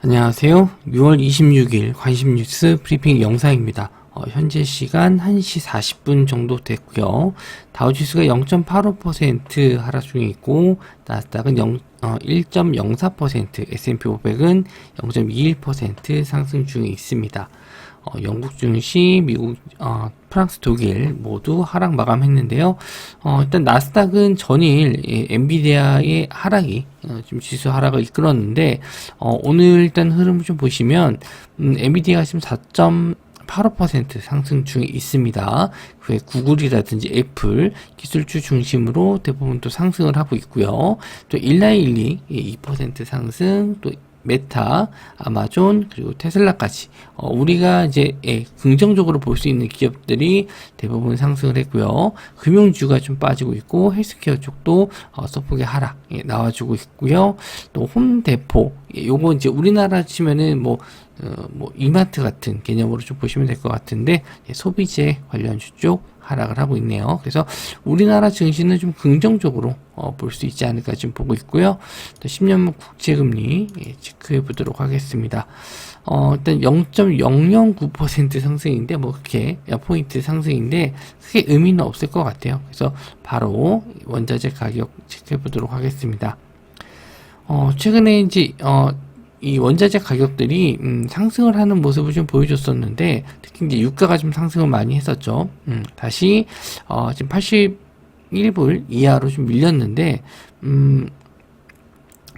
안녕하세요. 6월 26일 관심 뉴스 브리핑 영상입니다. 현재 시간 1시 40분 정도 됐고요. 다우지수가 0.85% 하락 중에 있고 나스닥은 1.04%, S&P 500은 0.21% 상승 중에 있습니다. 영국 증시, 미국, 프랑스, 독일 모두 하락 마감했는데요. 일단 나스닥은 전일 엔비디아의 하락이 좀 지수 하락을 이끌었는데 오늘 일단 흐름을 좀 보시면 엔비디아가 지금 4.85% 상승 중에 있습니다. 그 외 구글이라든지 애플 기술주 중심으로 대부분 또 상승을 하고 있고요. 또 일라일리 2% 상승, 또 메타, 아마존, 그리고 테슬라까지 우리가 이제 긍정적으로 볼 수 있는 기업들이 대부분 상승을 했고요. 금융주가 좀 빠지고 있고 헬스케어 쪽도 소폭의 하락 나와주고 있고요. 또 홈데포, 요거 이제 우리나라 치면은 뭐 이마트 같은 개념으로 좀 보시면 될 것 같은데 소비재 관련주 쪽 하락을 하고 있네요. 그래서 우리나라 증시는 좀 긍정적으로 볼 수 있지 않을까 지금 보고 있고요. 또 10년물 국채금리 체크해 보도록 하겠습니다. 일단 0.009% 상승인데 뭐 그렇게 포인트 상승인데 크게 의미는 없을 것 같아요. 그래서 바로 원자재 가격 체크해 보도록 하겠습니다. 최근에 이제 이 원자재 가격들이 상승을 하는 모습을 좀 보여줬었는데 특히 이제 유가가 좀 상승을 많이 했었죠. 다시 지금 81불 이하로 좀 밀렸는데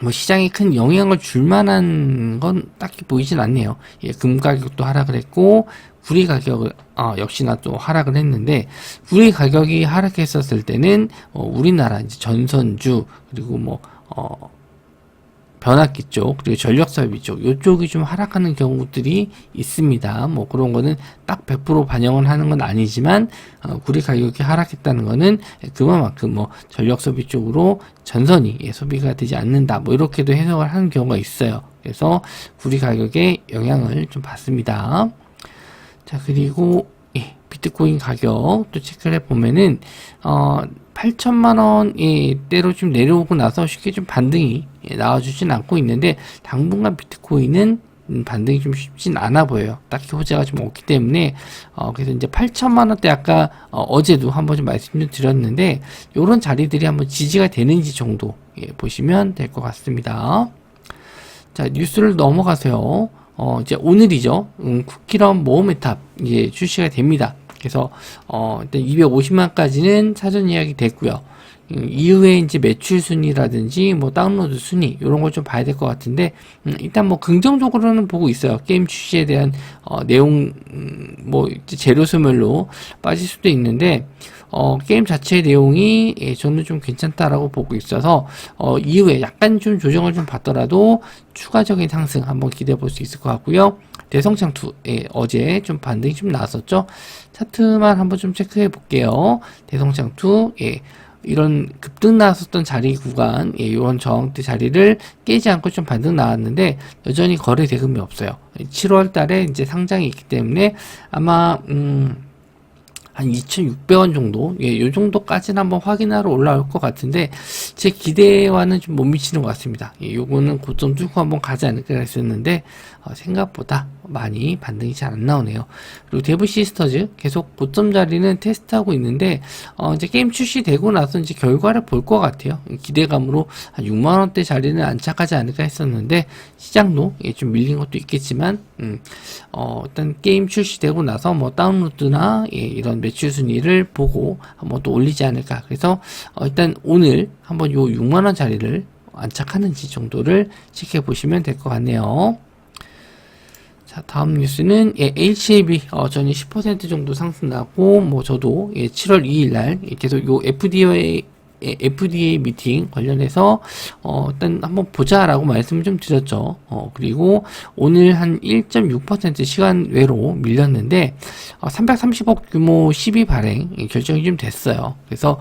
뭐 시장에 큰 영향을 줄 만한 건 딱히 보이진 않네요. 금 가격도 하락을 했고 구리 가격을 역시나 또 하락을 했는데 구리 가격이 하락했었을 때는 우리나라 이제 전선주 그리고 뭐 변압기 쪽 그리고 전력사비 쪽 요쪽이 좀 하락하는 경우들이 있습니다. 뭐 그런 거는 딱 100% 반영을 하는 건 아니지만 구리 가격이 하락했다는 거는 그만큼 뭐 전력소비 쪽으로 전선이 소비가 되지 않는다 뭐 이렇게도 해석을 하는 경우가 있어요. 그래서 구리 가격에 영향을 좀 받습니다. 자, 그리고 비트코인 가격 또 체크를 해보면은 8천만원 대로 좀 내려오고 나서 쉽게 좀 반등이 나와주진 않고 있는데 당분간 비트코인은 반등이 좀 쉽진 않아 보여요. 딱히 호재가 좀 없기 때문에 그래서 이제 8천만원대 아까 어제도 한번 좀 말씀 좀 드렸는데 요런 자리들이 한번 지지가 되는지 정도 보시면 될 것 같습니다. 자, 뉴스를 넘어가세요. 이제 오늘이죠. 쿠키런 모험의 탑 이제 출시가 됩니다. 그래서 일단 250만까지는 사전 예약이 됐고요. 이후에 이제 매출 순위라든지 뭐 다운로드 순위 이런 걸 좀 봐야 될 것 같은데 일단 뭐 긍정적으로는 보고 있어요. 게임 출시에 대한 내용 뭐 재료 소멸로 빠질 수도 있는데 게임 자체의 내용이 저는 좀 괜찮다라고 보고 있어서 이후에 약간 좀 조정을 좀 받더라도 추가적인 상승 한번 기대해 볼 수 있을 것 같고요. 대성창2 어제 좀 반등이 좀 나왔었죠. 차트만 한번 좀 체크해 볼게요. 대성창2 이런 급등 나왔었던 자리 구간 이런 저항대 자리를 깨지 않고 좀 반등 나왔는데 여전히 거래 대금이 없어요. 7월 달에 이제 상장이 있기 때문에 아마 한 2,600원 정도, 요 정도까지는 한번 확인하러 올라올 것 같은데, 제 기대와는 좀 못 미치는 것 같습니다. 요거는 고점 뚫고 한번 가지 않을까 했었는데, 생각보다 많이 반등이 잘 안 나오네요. 그리고 데브 시스터즈 계속 고점 자리는 테스트하고 있는데, 이제 게임 출시되고 나서 이제 결과를 볼 것 같아요. 기대감으로 한 6만원대 자리는 안착하지 않을까 했었는데, 시장도 좀 밀린 것도 있겠지만, 일단 게임 출시되고 나서 뭐 다운로드나 이런 매출 순위를 보고 한번 또 올리지 않을까. 그래서 일단 오늘 한번 요 6만원 자리를 안착하는지 정도를 체크해 보시면 될 것 같네요. 자, 다음 뉴스는 HAB 전이 10% 정도 상승 나고 뭐 저도 7월 2일 날 계속 요 FDA 미팅 관련해서 일단 한번 보자라고 말씀을 좀 드렸죠. 그리고 오늘 한 1.6% 시간 외로 밀렸는데 330억 규모 12 발행 결정이 좀 됐어요. 그래서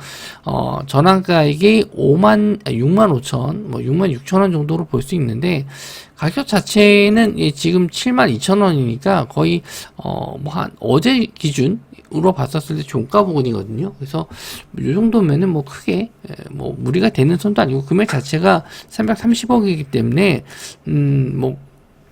전환가액이 6만 5천, 뭐 6만 6천 원 정도로 볼 수 있는데 가격 자체는 지금 7만 2천 원이니까 거의 뭐 한 어제 기준으로 봤었을 때 종가 부근이거든요. 그래서 이 정도면은 뭐 크게 뭐 무리가 되는 선도 아니고 금액 자체가 330억이기 때문에 뭐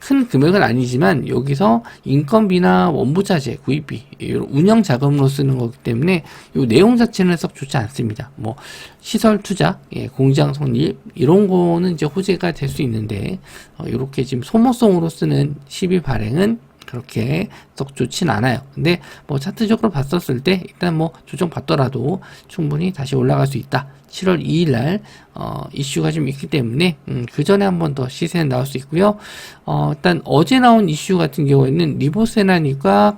큰 금액은 아니지만 여기서 인건비나 원부자재, 구입비, 이런 운영 자금으로 쓰는 거기 때문에 이 내용 자체는 썩 좋지 않습니다. 뭐 시설 투자, 공장 성립 이런 거는 이제 호재가 될 수 있는데 이렇게 지금 소모성으로 쓰는 시비 발행은 그렇게 썩 좋진 않아요. 근데 뭐 차트적으로 봤었을 때 일단 뭐 조정 받더라도 충분히 다시 올라갈 수 있다. 7월 2일 날 이슈가 좀 있기 때문에 그 전에 한 번 더 시세는 나올 수 있고요. 일단 어제 나온 이슈 같은 경우에는 리보세라니까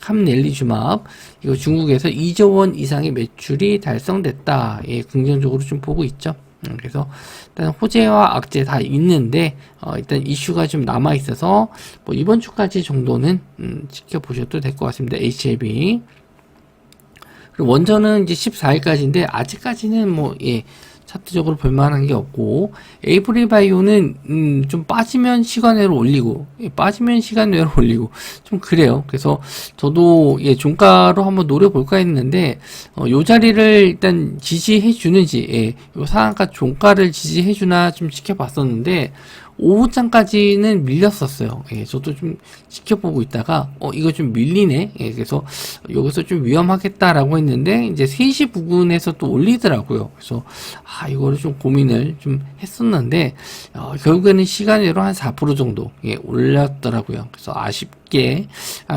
캄넬리주막 이거 중국에서 2조 원 이상의 매출이 달성됐다. 예, 긍정적으로 좀 보고 있죠. 그래서 일단 호재와 악재 다 있는데 일단 이슈가 좀 남아 있어서 뭐 이번 주까지 정도는 지켜보셔도 될 것 같습니다. HLB. 그리고 원전은 이제 14일까지인데 아직까지는 뭐 차트적으로 볼만한 게 없고, 에이프릴 바이오는 좀 빠지면 시간외로 올리고 빠지면 시간외로 올리고 좀 그래요. 그래서 저도 종가로 한번 노려볼까 했는데 요 자리를 일단 지지해 주는지 요 상한가 종가를 지지해 주나 좀 지켜봤었는데 오후장까지는 밀렸었어요. 저도 좀 지켜보고 있다가 이거 좀 밀리네. 그래서 여기서 좀 위험하겠다라고 했는데 이제 3시 부근에서 또 올리더라고요. 그래서 이거를 좀 고민을 좀 했었는데 결국에는 시간외로 한 4% 정도 올렸더라고요. 그래서 아쉽게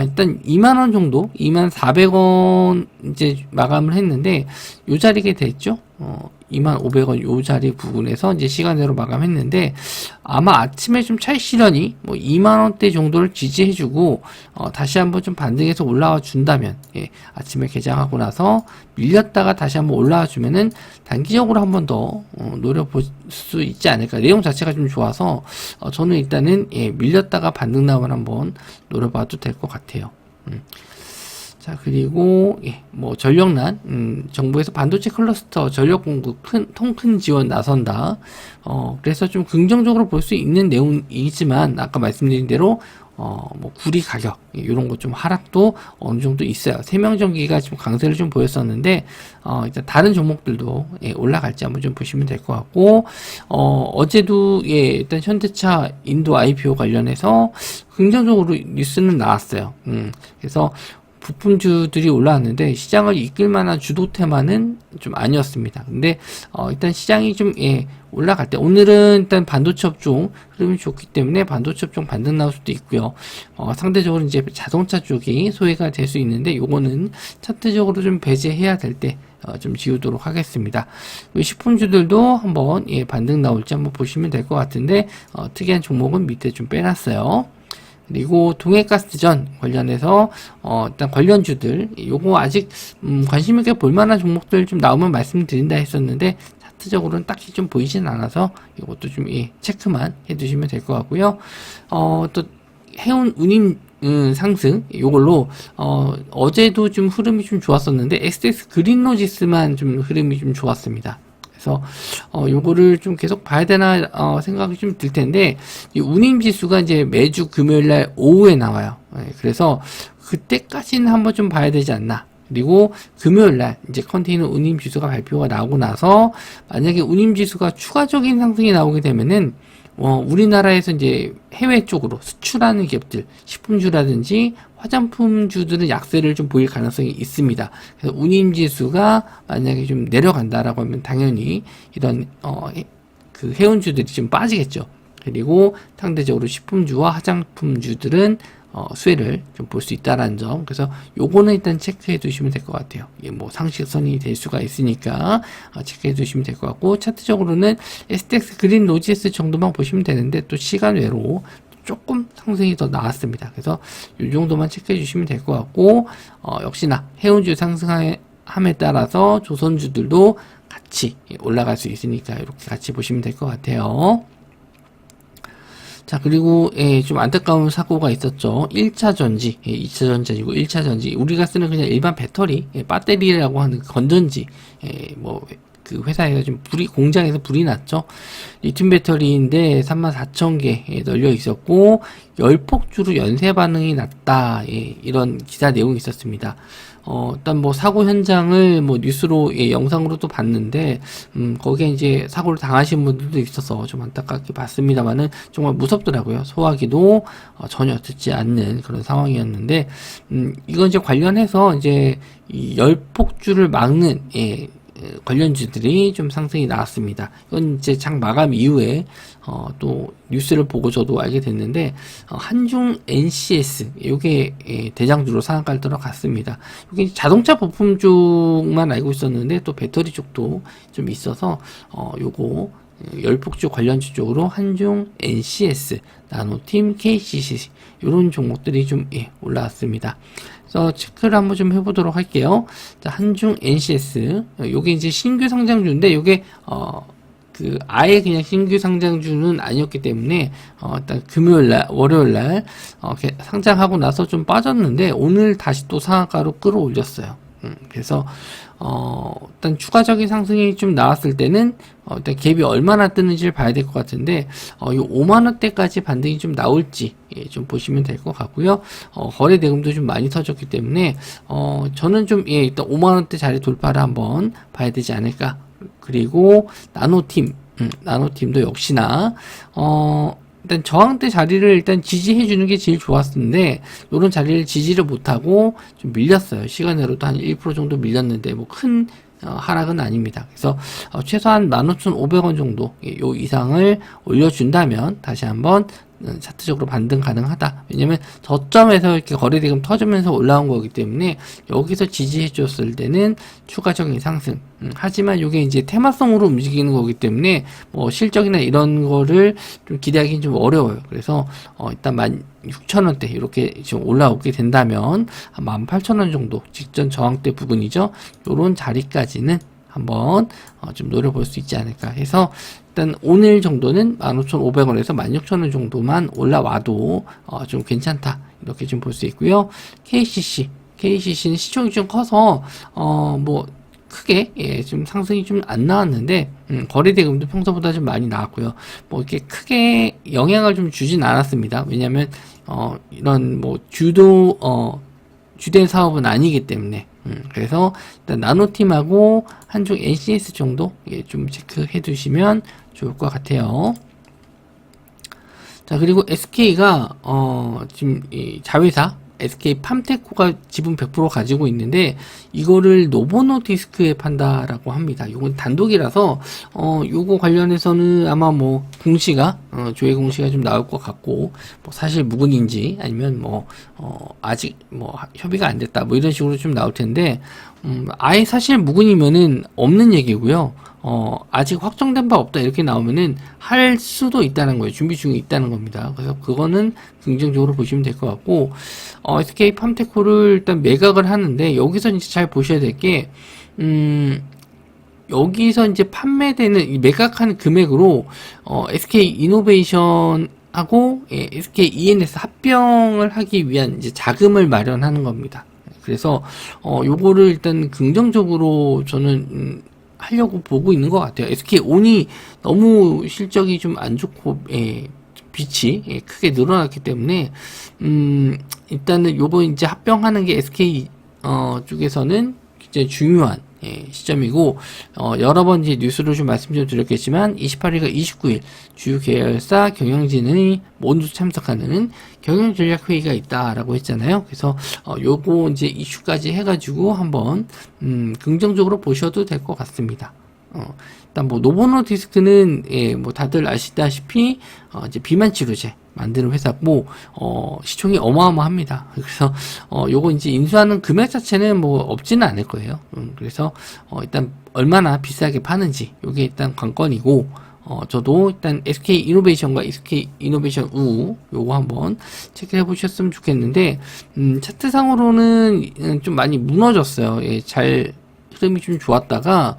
일단 2만원 정도 24,000원 이제 마감을 했는데 요 자리게 됐죠. 25,000원 요 자리 부분에서 이제 시간대로 마감했는데 아마 아침에 좀 찰시려니 뭐 2만원대 정도를 지지해주고 다시 한번 좀 반등해서 올라와 준다면 아침에 개장하고 나서 밀렸다가 다시 한번 올라와 주면은 단기적으로 한번 더 노려볼 수 있지 않을까. 내용 자체가 좀 좋아서 저는 일단은 밀렸다가 반등 나오면 한번 노려봐도 될 것 같아요. 자, 그리고 뭐 전력난 정부에서 반도체 클러스터 전력 공급 통큰 지원 나선다. 그래서 좀 긍정적으로 볼 수 있는 내용이지만 아까 말씀드린 대로 뭐 구리 가격 이런 거 좀 하락도 어느 정도 있어요. 세명전기가 지금 강세를 좀 보였었는데 일단 다른 종목들도 올라갈지 한번 좀 보시면 될 것 같고 어제도 일단 현대차 인도 IPO 관련해서 긍정적으로 뉴스는 나왔어요. 그래서 부품주들이 올라왔는데 시장을 이끌 만한 주도 테마는 좀 아니었습니다. 근데 일단 시장이 좀 올라갈 때 오늘은 일단 반도체 업종 흐름이 좋기 때문에 반도체 업종 반등 나올 수도 있고요. 상대적으로 이제 자동차 쪽이 소외가 될 수 있는데 요거는 차트적으로 좀 배제해야 될 때 좀 지우도록 하겠습니다. 식품주들도 한번 반등 나올지 한번 보시면 될 것 같은데 특이한 종목은 밑에 좀 빼놨어요. 그리고 동해가스전 관련해서 일단 관련주들 요거 아직 관심 있게 볼만한 종목들 좀 나오면 말씀드린다 했었는데 차트적으로는 딱히 좀 보이진 않아서 이것도 좀 체크만 해두시면 될 것 같고요. 또 해운 운임 상승 요걸로 어제도 좀 흐름이 좀 좋았었는데 SX 그린로지스만 좀 흐름이 좀 좋았습니다. 그래서 요거를 좀 계속 봐야 되나 생각이 좀 들 텐데 이 운임 지수가 이제 매주 금요일 날 오후에 나와요. 그래서 그때까지는 한번 좀 봐야 되지 않나. 그리고 금요일 날 이제 컨테이너 운임 지수가 발표가 나오고 나서 만약에 운임 지수가 추가적인 상승이 나오게 되면은 우리나라에서 이제 해외 쪽으로 수출하는 기업들, 식품주라든지 화장품주들은 약세를 좀 보일 가능성이 있습니다. 그래서 운임지수가 만약에 좀 내려간다라고 하면 당연히 이런 그 해운주들이 좀 빠지겠죠. 그리고 상대적으로 식품주와 화장품주들은 수혜를 좀 볼 수 있다라는 점. 그래서 요거는 일단 체크해 두시면 될 것 같아요. 뭐 상식선이 될 수가 있으니까 체크해 두시면 될 것 같고, 차트적으로는 STX 그린 로지스 정도만 보시면 되는데 또 시간 외로 조금 상승이 더 나왔습니다. 그래서 이 정도만 체크해 주시면 될 것 같고, 역시나 해운주 상승함에 따라서 조선주들도 같이 올라갈 수 있으니까 이렇게 같이 보시면 될 것 같아요. 자, 그리고 좀 안타까운 사고가 있었죠. 1차 전지, 2차 전지 아니고 1차 전지. 우리가 쓰는 그냥 일반 배터리, 배터리라고 하는 건전지, 뭐 그 회사에서 좀 공장에서 불이 났죠. 리튬 배터리인데 34,000개 널려 있었고 열폭주로 연쇄 반응이 났다. 이런 기사 내용이 있었습니다. 일단 뭐 사고 현장을 뭐 뉴스로 영상으로도 봤는데 거기에 이제 사고를 당하신 분들도 있어서 좀 안타깝게 봤습니다만은 정말 무섭더라고요. 소화기도 전혀 듣지 않는 그런 상황이었는데 이건 이제 관련해서 이제 이 열폭주를 막는 관련주들이 좀 상승이 나왔습니다. 이건 이제 장 마감 이후에 또 뉴스를 보고 저도 알게 됐는데 한중 NCS 요게 대장주로 상한가를 들어갔습니다. 이게 자동차 부품 쪽만 알고 있었는데 또 배터리 쪽도 좀 있어서 요거 열폭주 관련주 쪽으로 한중 NCS, 나노팀, KCC 이런 종목들이 좀 올라왔습니다. 그래서 체크를 한번 좀 해보도록 할게요. 자, 한중 NCS 요게 이제 신규 상장주인데 요게 아예 그냥 신규 상장주는 아니었기 때문에 일단 금요일날 월요일날 상장하고 나서 좀 빠졌는데 오늘 다시 또 상한가로 끌어올렸어요. 그래서 일단 추가적인 상승이 좀 나왔을 때는 일단 갭이 얼마나 뜨는지를 봐야 될 것 같은데 이 5만원대까지 반등이 좀 나올지 좀 보시면 될 것 같고요. 거래 대금도 좀 많이 터졌기 때문에 저는 좀 일단 5만원대 자리 돌파를 한번 봐야 되지 않을까. 그리고 나노팀도 역시나 일단 저항대 자리를 일단 지지해 주는 게 제일 좋았는데 요런 자리를 지지를 못하고 좀 밀렸어요. 시간으로도 한 1% 정도 밀렸는데 뭐 큰 하락은 아닙니다. 그래서 최소한 15,500원 정도 요 이상을 올려준다면 다시 한번 차트적으로 반등 가능하다. 왜냐면 저점에서 이렇게 거래대금 터지면서 올라온 거기 때문에 여기서 지지해 줬을 때는 추가적인 상승. 하지만 이게 이제 테마성으로 움직이는 거기 때문에 뭐 실적이나 이런 거를 좀 기대하기는 좀 어려워요. 그래서 일단 16,000원대 이렇게 지금 올라오게 된다면 한 18,000원 정도 직전 저항대 부근이죠. 요런 자리까지는 한번 좀 노려볼 수 있지 않을까 해서 일단 오늘 정도는 15,500원에서 16,000원 정도만 올라와도 좀 괜찮다 이렇게 좀 볼 수 있고요. KCC는 시총이 좀 커서 뭐 크게 좀 상승이 좀 안 나왔는데 거래 대금도 평소보다 좀 많이 나왔고요. 뭐 이렇게 크게 영향을 좀 주진 않았습니다. 왜냐하면 이런 뭐 주된 사업은 아니기 때문에 그래서 일단 나노팀하고 한중 NCS 정도 좀 체크해 두시면 좋을 것 같아요. 자, 그리고 SK가 지금 이 자회사 SK팜테코가 지분 100% 가지고 있는데 이거를 노보노디스크에 판다라고 합니다. 이건 단독이라서 요거 관련해서는 아마 뭐 공시가 조회 공시가 좀 나올 것 같고 뭐 사실 무근인지 아니면 뭐 아직 뭐 협의가 안 됐다 뭐 이런 식으로 좀 나올 텐데 아예 사실 무근이면은 없는 얘기고요. 아직 확정된 바 없다 이렇게 나오면은 할 수도 있다는 거예요. 준비 중에 있다는 겁니다. 그래서 그거는 긍정적으로 보시면 될 것 같고 SK팜테코를 일단 매각을 하는데 여기서 이제 잘 보셔야 될 게 여기서 이제 판매되는 이 매각한 금액으로 SK이노베이션 하고 SK ENS 합병을 하기 위한 이제 자금을 마련하는 겁니다. 그래서 요거를 일단 긍정적으로 저는 하려고 보고 있는 것 같아요. SK온이 너무 실적이 좀 안 좋고 빛이 크게 늘어났기 때문에 일단은 요거 이제 합병하는 게 SK 쪽에서는 굉장히 중요한 시점이고 여러 번 이제 뉴스로 좀 말씀 좀 드렸겠지만 28일과 29일 주요 계열사 경영진의 모두 참석하는 경영전략회의가 있다라고 했잖아요. 그래서 요거 이제 이슈까지 해가지고 한번 긍정적으로 보셔도 될 것 같습니다. 일단 뭐 노보노디스크는 뭐 다들 아시다시피 이제 비만 치료제 만드는 회사고 시총이 어마어마합니다. 그래서 요거 이제 인수하는 금액 자체는 뭐 없지는 않을 거예요. 그래서 일단 얼마나 비싸게 파는지 요게 일단 관건이고 저도 일단 SK이노베이션과 SK이노베이션 우 요거 한번 체크해 보셨으면 좋겠는데 차트상으로는 좀 많이 무너졌어요. 잘 흐름이 좀 좋았다가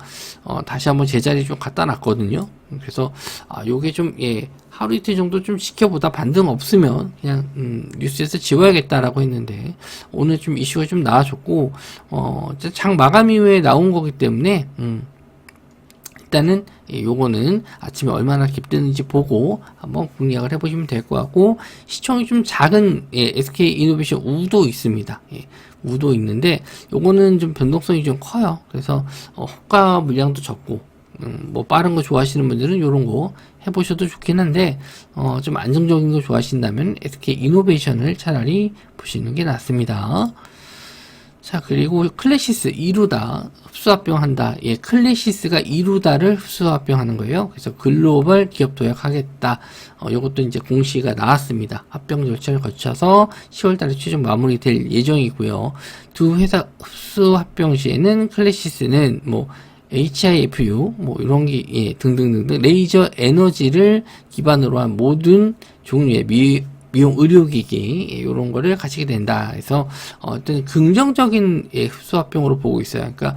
다시 한번 제자리 좀 갖다 놨거든요. 그래서 요게 좀 하루 이틀 정도 좀 지켜보다 반등 없으면 그냥 뉴스에서 지워야겠다라고 했는데 오늘 좀 이슈가 좀 나와줬고 장 마감 이후에 나온 거기 때문에 일단은 요거는 아침에 얼마나 깁뜨는지 보고 한번 공략을 해보시면 될 것 같고, 시총이 좀 작은 SK이노베이션 우도 있습니다. 우도 있는데 요거는 좀 변동성이 좀 커요. 그래서 호가 물량도 적고 뭐 빠른 거 좋아하시는 분들은 요런 거 해보셔도 좋긴 한데, 좀 안정적인 거 좋아하신다면 SK이노베이션을 차라리 보시는 게 낫습니다. 자, 그리고 클래시스 이루다 흡수합병한다. 클래시스가 이루다를 흡수합병하는 거예요. 그래서 글로벌 기업 도약하겠다. 요것도 이제 공시가 나왔습니다. 합병 절차를 거쳐서 10월 달에 최종 마무리될 예정이고요. 두 회사 흡수 합병 시에는 클래시스는 뭐 HIFU 뭐 이런 게 등등등등 레이저 에너지를 기반으로 한 모든 종류의 미용 의료기기 이런 거를 가지게 된다. 그래서 어떤 긍정적인 흡수합병으로 보고 있어요. 그러니까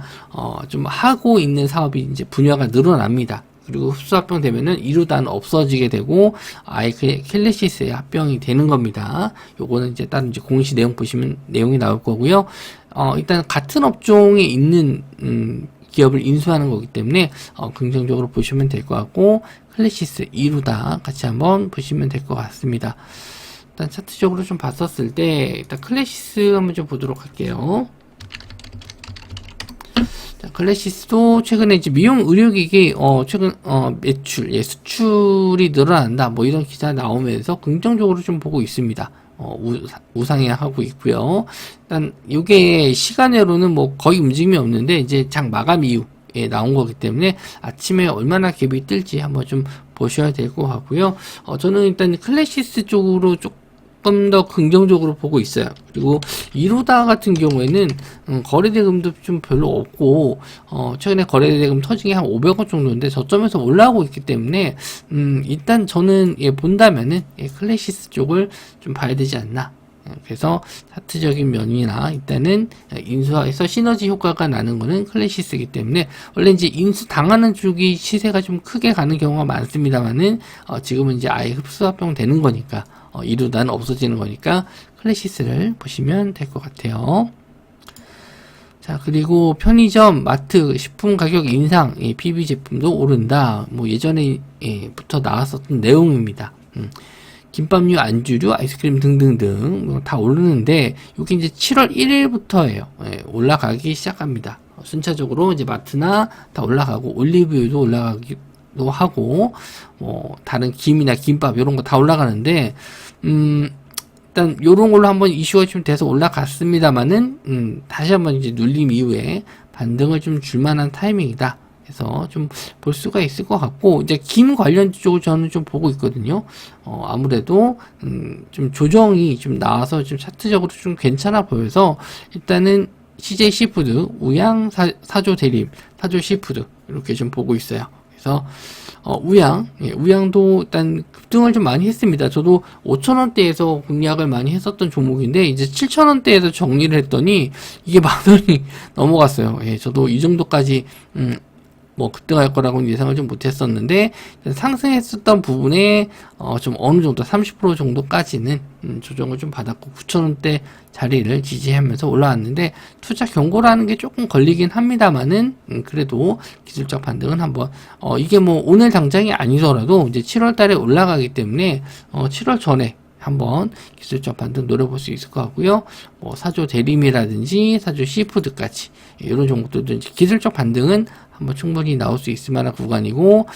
좀 하고 있는 사업이 이제 분야가 늘어납니다. 그리고 흡수합병 되면은 이루다는 없어지게 되고 아예 클래시스의 합병이 되는 겁니다. 요거는 이제 다른 이제 공시 내용 보시면 내용이 나올 거고요. 일단 같은 업종에 있는 기업을 인수하는 거기 때문에 긍정적으로 보시면 될 것 같고, 클래시스 이루다 같이 한번 보시면 될 것 같습니다. 일단 차트적으로 좀 봤었을 때 일단 클래시스 한번 좀 보도록 할게요. 자, 클래시스도 최근에 이제 미용 의료기기 최근 매출 수출이 늘어난다 뭐 이런 기사 나오면서 긍정적으로 좀 보고 있습니다. 우상향하고 있고요. 일단 이게 시간으로는 뭐 거의 움직임이 없는데 이제 장 마감 이후에 나온 거기 때문에 아침에 얼마나 갭이 뜰지 한번 좀 보셔야 될 것 같고요. 저는 일단 클래시스 쪽으로 조금 더 긍정적으로 보고 있어요. 그리고 이루다 같은 경우에는 거래대금도 좀 별로 없고 최근에 거래대금 터진 게 한 500원 정도인데 저점에서 올라오고 있기 때문에 일단 저는 본다면은 클래시스 쪽을 좀 봐야 되지 않나. 그래서 차트적인 면이나 일단은 인수해서 시너지 효과가 나는 거는 클래시스이기 때문에 원래 이제 인수 당하는 쪽이 시세가 좀 크게 가는 경우가 많습니다만은 지금은 이제 아예 흡수합병 되는 거니까 이루다는 없어지는 거니까 클래시스를 보시면 될 것 같아요. 자, 그리고 편의점, 마트, 식품 가격 인상, PB 제품도 오른다. 뭐 예전에부터 나왔었던 내용입니다. 김밥류, 안주류, 아이스크림 등등등 다 오르는데 이게 이제 7월 1일부터예요. 올라가기 시작합니다. 순차적으로 이제 마트나 다 올라가고 올리브유도 올라가기도 하고 다른 김이나 김밥 이런 거 다 올라가는데 일단 요런 걸로 한번 이슈가 좀 돼서 올라갔습니다만은 다시 한번 이제 눌림 이후에 반등을 좀 줄만한 타이밍이다. 그래서 좀 볼 수가 있을 것 같고, 이제 김 관련주 쪽을 저는 좀 보고 있거든요. 아무래도 좀 조정이 좀 나와서 좀 차트적으로 좀 괜찮아 보여서 일단은 CJ 시푸드, 우양 사조 대림, 사조 시푸드 이렇게 좀 보고 있어요. 그래서 우양도 일단 급등을 좀 많이 했습니다. 저도 5,000원대에서 공략을 많이 했었던 종목인데 이제 7,000원대에서 정리를 했더니 이게 10,000원이 넘어갔어요. 저도 이 정도까지 뭐 급등할 거라고는 예상을 좀 못했었는데 상승했었던 부분에 좀 어느 정도 30% 정도까지는 조정을 좀 받았고 9,000원대 자리를 지지하면서 올라왔는데 투자 경고라는 게 조금 걸리긴 합니다만은 그래도 기술적 반등은 한번 이게 뭐 오늘 당장이 아니더라도 이제 7월 달에 올라가기 때문에 7월 전에 한번 기술적 반등 노려볼 수 있을 것 같고요. 뭐 사조 대림이라든지 사조 시푸드까지 이런 종목들도 이제 기술적 반등은 한번 충분히 나올 수 있을 만한 구간이고,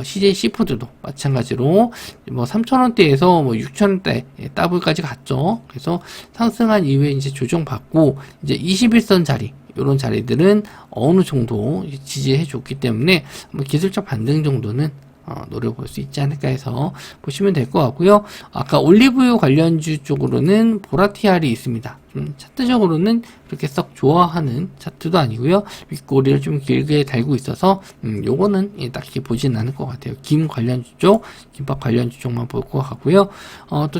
CJ 시푸드도 마찬가지로 뭐 3,000원대에서 뭐 6,000원대 더블까지 갔죠. 그래서 상승한 이후에 이제 조정받고 이제 21선 자리 이런 자리들은 어느 정도 지지해 줬기 때문에 뭐 기술적 반등 정도는 노려볼 수 있지 않을까 해서 보시면 될 것 같고요. 아까 올리브유 관련주 쪽으로는 보라티알이 있습니다. 좀 차트적으로는 그렇게 썩 좋아하는 차트도 아니고요. 윗꼬리를 좀 길게 달고 있어서 요거는 딱히 보진 않을 것 같아요. 김 관련주 쪽, 김밥 관련주 쪽만 볼 것 같고요. 또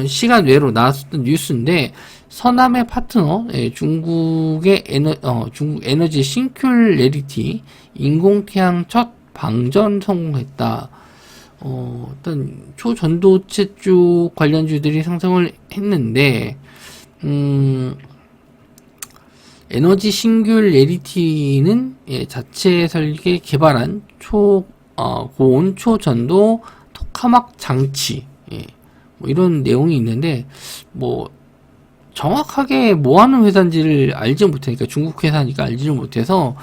시간 외로 나왔었던 뉴스인데 서남의 파트너, 중국의 중국 에너지 싱큘레리티 인공태양 첫 방전 성공했다. 일단 초전도체 쪽 관련주들이 상승을 했는데 에너지 싱귤레리티는 자체 설계 개발한 고온 초전도 토카막 장치, 뭐 이런 내용이 있는데, 뭐 정확하게 뭐 하는 회사인지를 알지 못하니까, 중국 회사니까 알지를 못해서,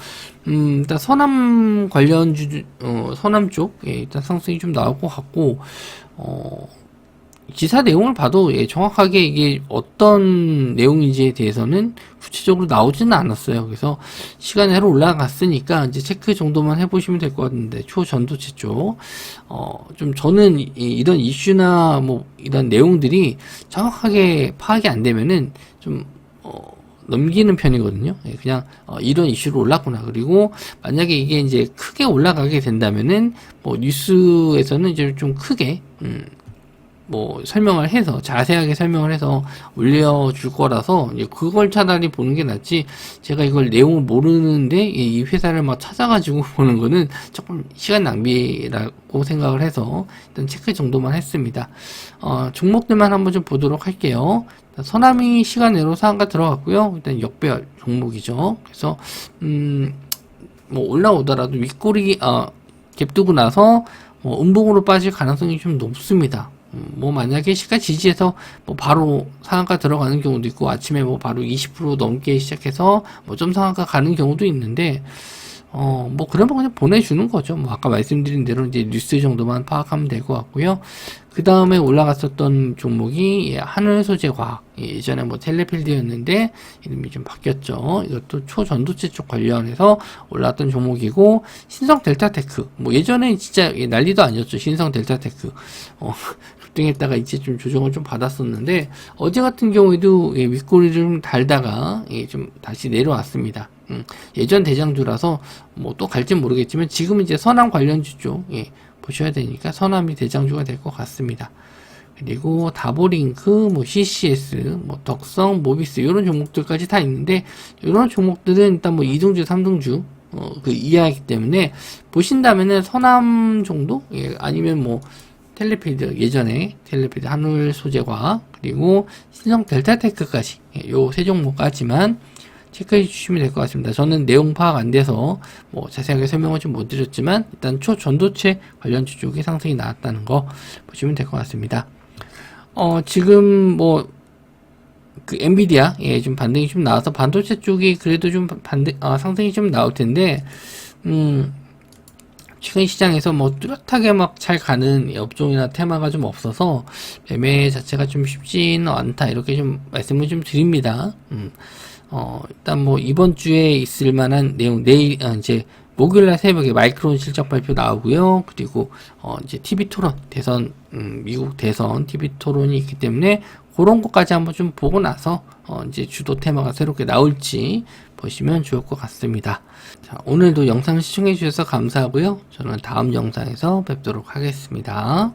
일단 서남 관련주, 서남 쪽, 일단 상승이 좀 나올 것 같고, 기사 내용을 봐도 정확하게 이게 어떤 내용인지에 대해서는 구체적으로 나오지는 않았어요. 그래서 시간으로 올라갔으니까 이제 체크 정도만 해보시면 될 것 같은데, 초전도체 쪽, 좀 저는 이런 이슈나 뭐 이런 내용들이 정확하게 파악이 안 되면은 좀 넘기는 편이거든요. 그냥 이런 이슈로 올랐구나. 그리고 만약에 이게 이제 크게 올라가게 된다면은 뭐 뉴스에서는 이제 좀 크게 뭐 설명을 해서 자세하게 설명을 해서 올려줄 거라서 그걸 차라리 보는 게 낫지, 제가 이걸 내용을 모르는데 이 회사를 막 찾아가지고 보는 거는 조금 시간 낭비라고 생각을 해서 일단 체크 정도만 했습니다. 종목들만 한번 좀 보도록 할게요. 서남이 시간으로 상한가 들어갔고요. 일단 역배열 종목이죠. 그래서 뭐 올라오더라도 윗꼬리 갭 두고 나서 음봉으로 빠질 가능성이 좀 높습니다. 뭐 만약에 시가 지지해서 뭐 바로 상한가 들어가는 경우도 있고, 아침에 뭐 바로 20% 넘게 시작해서 뭐 좀 상한가 가는 경우도 있는데, 뭐 그러면 그냥 보내주는 거죠. 뭐 아까 말씀드린 대로 이제 뉴스 정도만 파악하면 될 것 같고요. 그 다음에 올라갔었던 종목이 하늘소재과학, 예전에 뭐 텔레필드였는데 이름이 좀 바뀌었죠. 이것도 초전도체 쪽 관련해서 올라왔던 종목이고, 신성 델타테크, 뭐 예전에 진짜 난리도 아니었죠. 신성 델타테크 급등했다가 이제 좀 조정을 좀 받았었는데, 어제 같은 경우에도 윗꼬리를 좀 달다가 좀 다시 내려왔습니다. 예전 대장주라서 뭐 또 갈진 모르겠지만, 지금은 이제 선암 관련주 쪽 보셔야 되니까 선암이 대장주가 될 것 같습니다. 그리고 다보링크, 뭐 CCS, 뭐 덕성, 모비스 이런 종목들까지 다 있는데, 이런 종목들은 일단 뭐 2등주, 3등주 그 이하이기 때문에 보신다면은 선암 정도, 아니면 뭐 텔레필드, 예전에 텔레필드, 한울소재과, 그리고 신성 델타테크까지, 요 세 종목까지만 체크해 주시면 될 것 같습니다. 저는 내용 파악 안 돼서 뭐 자세하게 설명을 좀 못 드렸지만, 일단 초전도체 관련주 쪽에 상승이 나왔다는 거 보시면 될 것 같습니다. 지금 뭐 그 엔비디아 좀 반등이 좀 나와서 반도체 쪽이 그래도 좀 상승이 좀 나올 텐데, 최근 시장에서 뭐 뚜렷하게 막 잘 가는 업종이나 테마가 좀 없어서 매매 자체가 좀 쉽지는 않다, 이렇게 좀 말씀을 좀 드립니다. 일단 뭐 이번 주에 있을 만한 내용, 내일 이제 목요일날 새벽에 마이크론 실적 발표 나오고요. 그리고 이제 TV 토론, 대선, 미국 대선 TV 토론이 있기 때문에 그런 것까지 한번 좀 보고 나서 이제 주도 테마가 새롭게 나올지 보시면 좋을 것 같습니다. 자, 오늘도 영상 시청해 주셔서 감사하고요. 저는 다음 영상에서 뵙도록 하겠습니다.